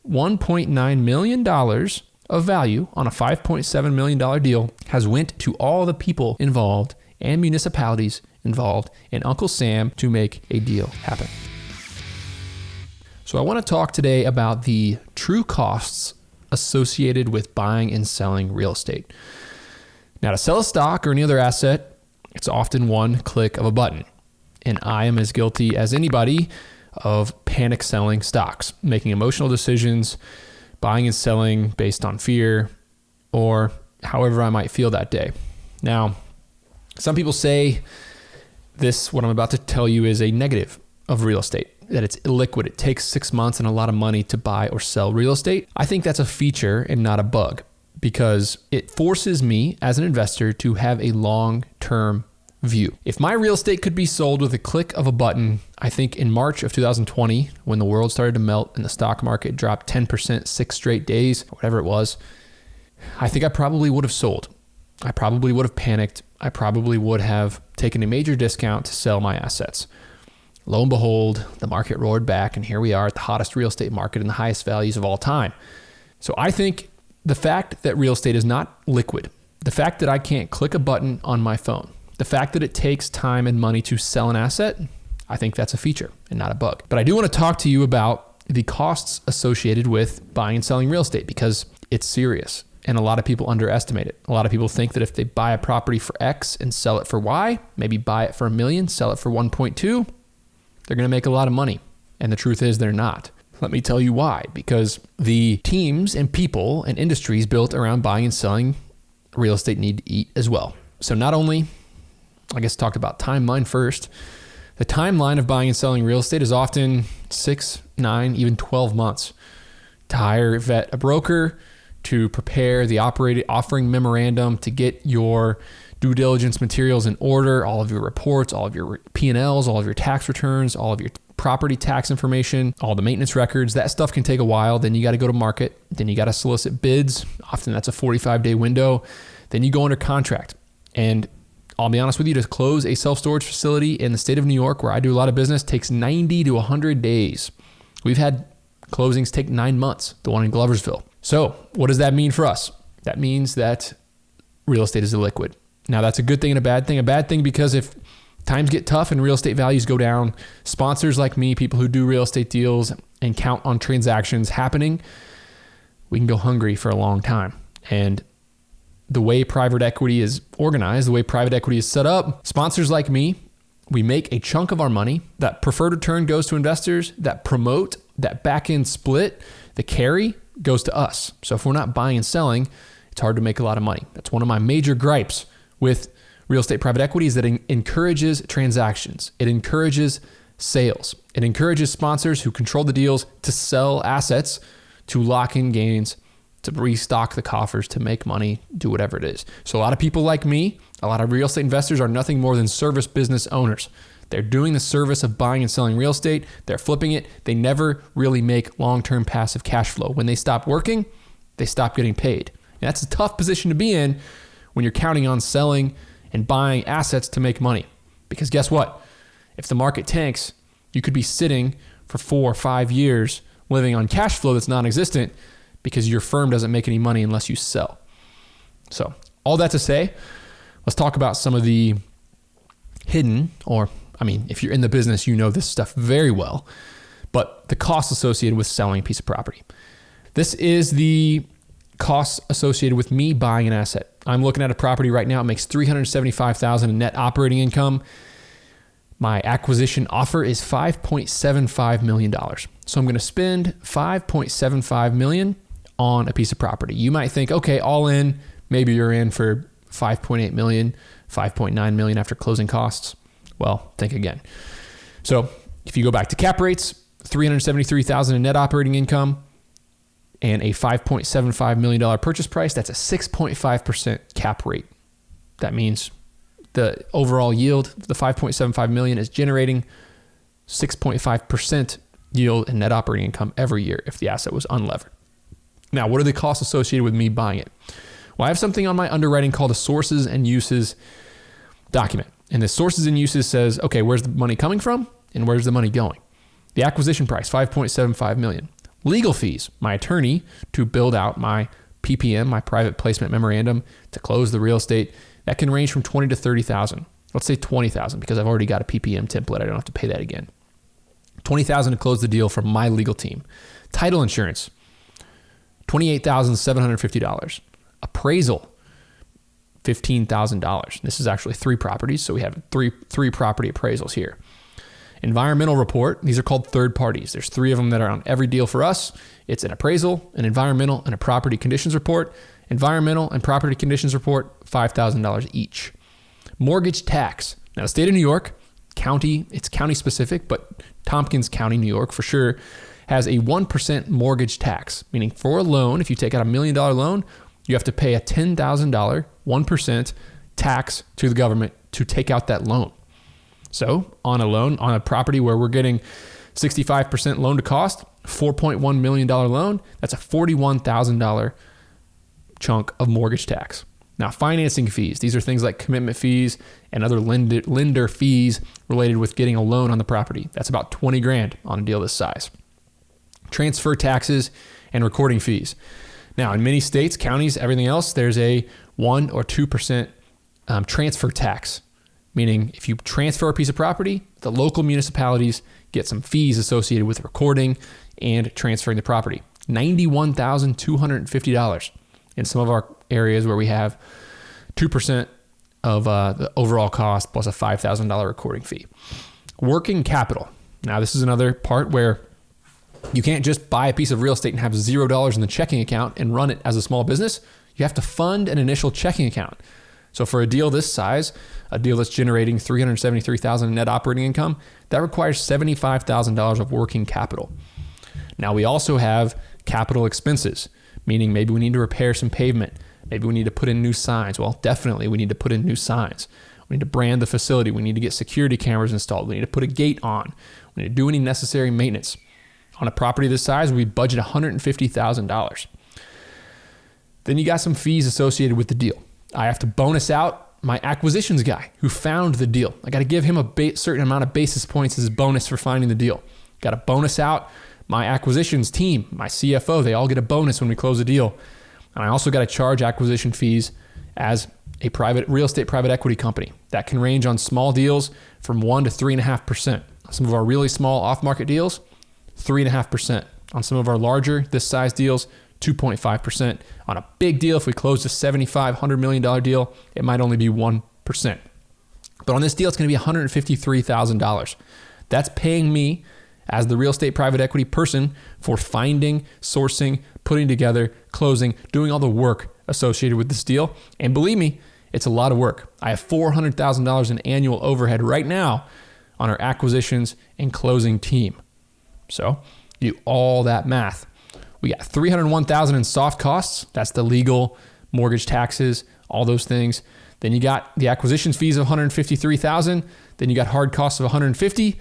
$1.9 million of value on a $5.7 million deal has went to all the people involved and municipalities involved and Uncle Sam to make a deal happen. So I want to talk today about the true costs associated with buying and selling real estate. Now, to sell a stock or any other asset, it's often one click of a button. And I am as guilty as anybody of panic selling stocks, making emotional decisions, buying and selling based on fear or however I might feel that day. Now, some people say this, what I'm about to tell you, is a negative of real estate, that it's illiquid. It takes 6 months and a lot of money to buy or sell real estate. I think that's a feature and not a bug, because it forces me as an investor to have a long-term view. If my real estate could be sold with a click of a button, I think in March of 2020, when the world started to melt and the stock market dropped 10% 6 straight days, or whatever it was, I think I probably would have sold. I probably would have panicked. I probably would have taken a major discount to sell my assets. Lo and behold, the market roared back, and here we are at the hottest real estate market and the highest values of all time. So I think the fact that real estate is not liquid, the fact that I can't click a button on my phone, the fact that it takes time and money to sell an asset, I think that's a feature and not a bug. But I do want to talk to you about the costs associated with buying and selling real estate, because it's serious and a lot of people underestimate it. A lot of people think that if they buy a property for X and sell it for Y, maybe buy it for $1 million, sell it for 1.2, they're going to make a lot of money. And the truth is they're not. Let me tell you why. Because the teams and people and industries built around buying and selling real estate need to eat as well. So not only, I guess, talked about timeline first. The timeline of buying and selling real estate is often 6, 9, even 12 months to hire, vet a broker, to prepare the offering memorandum, to get your due diligence materials in order, all of your reports, all of your P&Ls, all of your tax returns, all of your property tax information, all the maintenance records. That stuff can take a while. Then you got to go to market. Then you got to solicit bids. Often that's a 45-day window. Then you go under contract. And I'll be honest with you, to close a self-storage facility in the state of New York, where I do a lot of business, takes 90 to 100 days. We've had closings take 9 months, the one in Gloversville. So what does that mean for us? That means that real estate is illiquid. Now, that's a good thing and a bad thing. A bad thing because if times get tough and real estate values go down, sponsors like me, people who do real estate deals and count on transactions happening, we can go hungry for a long time. And the way private equity is organized, the way private equity is set up, sponsors like me, we make a chunk of our money. That preferred return goes to investors. That promote, that back end split, the carry goes to us. So if we're not buying and selling, it's hard to make a lot of money. That's one of my major gripes with real estate private equity, is that it encourages transactions. It encourages sales. It encourages sponsors who control the deals to sell assets, to lock in gains, to restock the coffers, to make money, do whatever it is. So a lot of people like me, a lot of real estate investors are nothing more than service business owners. They're doing the service of buying and selling real estate. They're flipping it. They never really make long-term passive cash flow. When they stop working, they stop getting paid. And that's a tough position to be in when you're counting on selling and buying assets to make money. Because guess what? If the market tanks, you could be sitting for 4 or 5 years living on cash flow that's non-existent because your firm doesn't make any money unless you sell. So all that to say, let's talk about some of the hidden, or if you're in the business, you know this stuff very well, but the costs associated with selling a piece of property. This is the costs associated with me buying an asset. I'm looking at a property right now. It makes $375,000 in net operating income. My acquisition offer is $5.75 million. So I'm going to spend $5.75 million on a piece of property. You might think, okay, all in, maybe you're in for $5.8 million, $5.9 million after closing costs. Well, think again. So if you go back to cap rates, $373,000 in net operating income, and a $5.75 million purchase price, that's a 6.5% cap rate. That means the overall yield, the $5.75 million, is generating 6.5% yield in net operating income every year if the asset was unlevered. Now, what are the costs associated with me buying it? Well, I have something on my underwriting called a sources and uses document. And the sources and uses says, okay, where's the money coming from and where's the money going? The acquisition price, $5.75 million. Legal fees, my attorney to build out my PPM, my private placement memorandum to close the real estate, that can range from $20,000 to $30,000. Let's say $20,000 because I've already got a PPM template. I don't have to pay that again. $20,000 to close the deal from my legal team. Title insurance, $28,750. Appraisal, $15,000. This is actually 3 properties, so we have three property appraisals here. Environmental report, these are called third parties. There's 3 of them that are on every deal for us. It's an appraisal, an environmental, and a property conditions report. Environmental and property conditions report, $5,000 each. Mortgage tax. Now, the state of New York, it's county specific, but Tompkins County, New York for sure, has a 1% mortgage tax, meaning for a loan, if you take out $1 million loan, you have to pay a $10,000, 1% tax to the government to take out that loan. So on a loan, on a property where we're getting 65% loan to cost, $4.1 million loan, that's a $41,000 chunk of mortgage tax. Now, financing fees, these are things like commitment fees and other lender fees related with getting a loan on the property. That's about $20,000 on a deal this size. Transfer taxes and recording fees. Now, in many states, counties, everything else, there's a 1 or 2% transfer tax, meaning if you transfer a piece of property, the local municipalities get some fees associated with recording and transferring the property. $91,250 in some of our areas where we have 2% of the overall cost plus a $5,000 recording fee. Working capital. Now, this is another part where you can't just buy a piece of real estate and have $0 in the checking account and run it as a small business. You have to fund an initial checking account. So for a deal this size, a deal that's generating $373,000 in net operating income, that requires $75,000 of working capital. Now, we also have capital expenses, meaning maybe we need to repair some pavement. Maybe we need to put in new signs. Well, definitely we need to put in new signs. We need to brand the facility. We need to get security cameras installed. We need to put a gate on. We need to do any necessary maintenance. On a property this size, we budget $150,000. Then you got some fees associated with the deal. I have to bonus out my acquisitions guy who found the deal. I got to give him a certain amount of basis points as bonus for finding the deal. Got to bonus out my acquisitions team, my CFO. They all get a bonus when we close a deal. And I also got to charge acquisition fees as a real estate private equity company. That can range on small deals from 1% to 3.5%. Some of our really small off-market deals, 3.5%. On some of our larger, this size deals, 2.5%. On a big deal, if we close a $75, $100 million deal, it might only be 1%. But on this deal, it's going to be $153,000. That's paying me as the real estate private equity person for finding, sourcing, putting together, closing, doing all the work associated with this deal. And believe me, it's a lot of work. I have $400,000 in annual overhead right now on our acquisitions and closing team. So you do all that math. We got $301,000 in soft costs. That's the legal, mortgage taxes, all those things. Then you got the acquisitions fees of $153,000. Then you got hard costs of $150,000,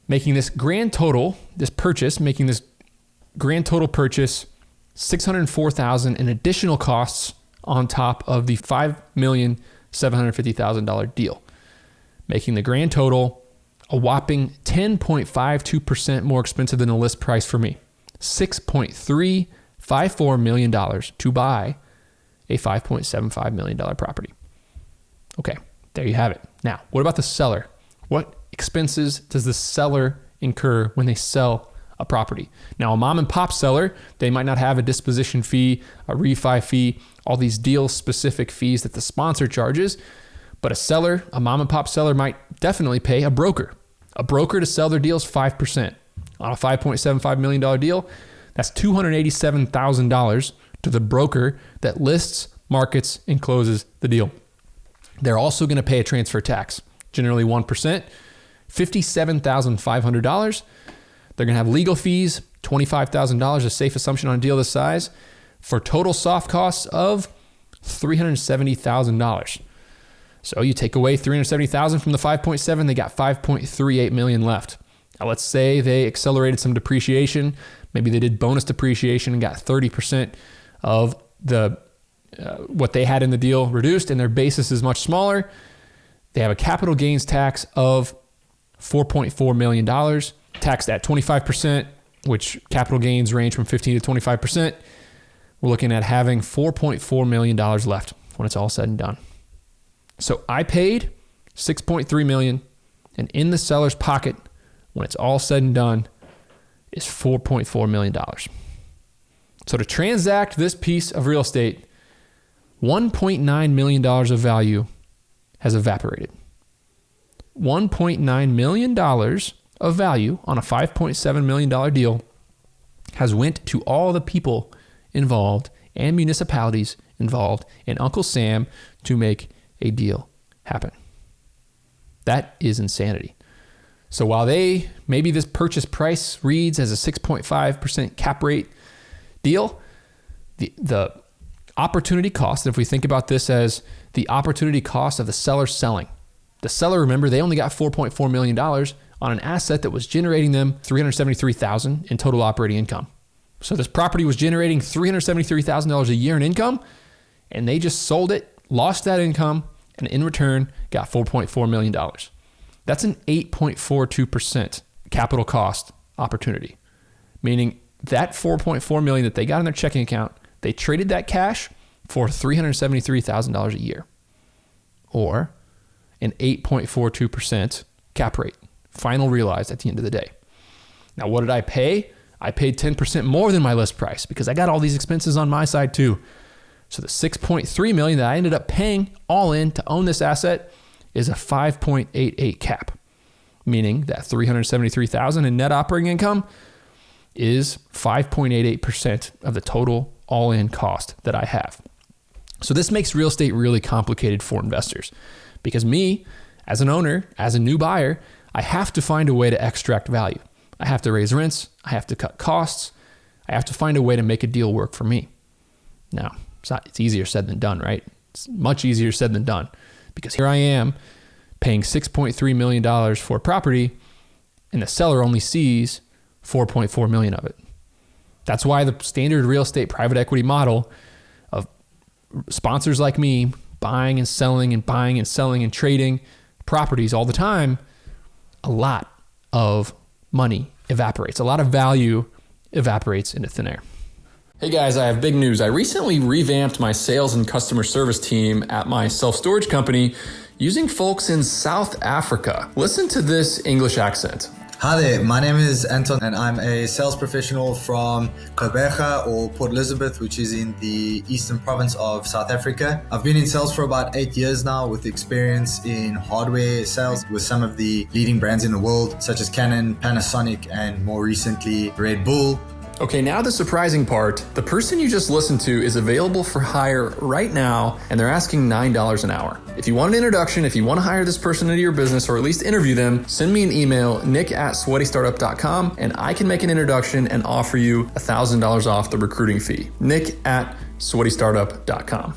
making this grand total, $604,000 in additional costs on top of the $5,750,000 deal, making the grand total a whopping 10.52% more expensive than the list price for me. $6.354 million to buy a $5.75 million property. Okay, there you have it. Now, what about the seller? What expenses does the seller incur when they sell a property? Now, a mom and pop seller, they might not have a disposition fee, a refi fee, all these deal specific fees that the sponsor charges. But a mom and pop seller might definitely pay a broker. A broker to sell their deals 5%. On a $5.75 million deal, that's $287,000 to the broker that lists, markets, and closes the deal. They're also going to pay a transfer tax, generally 1%, $57,500. They're going to have legal fees, $25,000, a safe assumption on a deal this size, for total soft costs of $370,000. So you take away $370,000 from the 5.7, they got $5.38 million left. Now let's say they accelerated some depreciation. Maybe they did bonus depreciation and got 30% of the what they had in the deal reduced, and their basis is much smaller. They have a capital gains tax of $4.4 million, taxed at 25%, which capital gains range from 15 to 25%, we're looking at having $4.4 million left when it's all said and done. So I paid $6.3 million, and in the seller's pocket, when it's all said and done, is $4.4 million. So to transact this piece of real estate, $1.9 million of value has evaporated. $1.9 million of value on a $5.7 million deal has went to all the people involved and municipalities involved and Uncle Sam to make a deal happen. That is insanity. So while maybe this purchase price reads as a 6.5% cap rate deal, the opportunity cost, if we think about this as the opportunity cost of the seller selling. The seller, remember, they only got $4.4 million on an asset that was generating them $373,000 in total operating income. So this property was generating $373,000 a year in income, and they just sold it, lost that income, and in return got $4.4 million. That's an 8.42% capital cost opportunity, meaning that $4.4 million that they got in their checking account, they traded that cash for $373,000 a year, or an 8.42% cap rate, final realized at the end of the day. Now, what did I pay? I paid 10% more than my list price because I got all these expenses on my side too. So the $6.3 million that I ended up paying all in to own this asset is a 5.88 cap, meaning that $373,000 in net operating income is 5.88% of the total all-in cost that I have. So this makes real estate really complicated for investors because me, as an owner, as a new buyer, I have to find a way to extract value. I have to raise rents. I have to cut costs. I have to find a way to make a deal work for me. Now, it's easier said than done, right? It's much easier said than done because here I am paying $6.3 million for a property and the seller only sees $4.4 million of it. That's why the standard real estate private equity model of sponsors like me buying and selling and trading properties all the time, a lot of money evaporates. A lot of value evaporates into thin air. Hey guys, I have big news. I recently revamped my sales and customer service team at my self-storage company using folks in South Africa. Listen to this English accent. Hi there, my name is Anton and I'm a sales professional from Gqeberha or Port Elizabeth, which is in the eastern province of South Africa. I've been in sales for about 8 years now with experience in hardware sales with some of the leading brands in the world, such as Canon, Panasonic, and more recently, Red Bull. Okay, now the surprising part. The person you just listened to is available for hire right now, and they're asking $9 an hour. If you want an introduction, if you want to hire this person into your business or at least interview them, send me an email, nick@sweatystartup.com, and I can make an introduction and offer you $1,000 off the recruiting fee. nick@sweatystartup.com.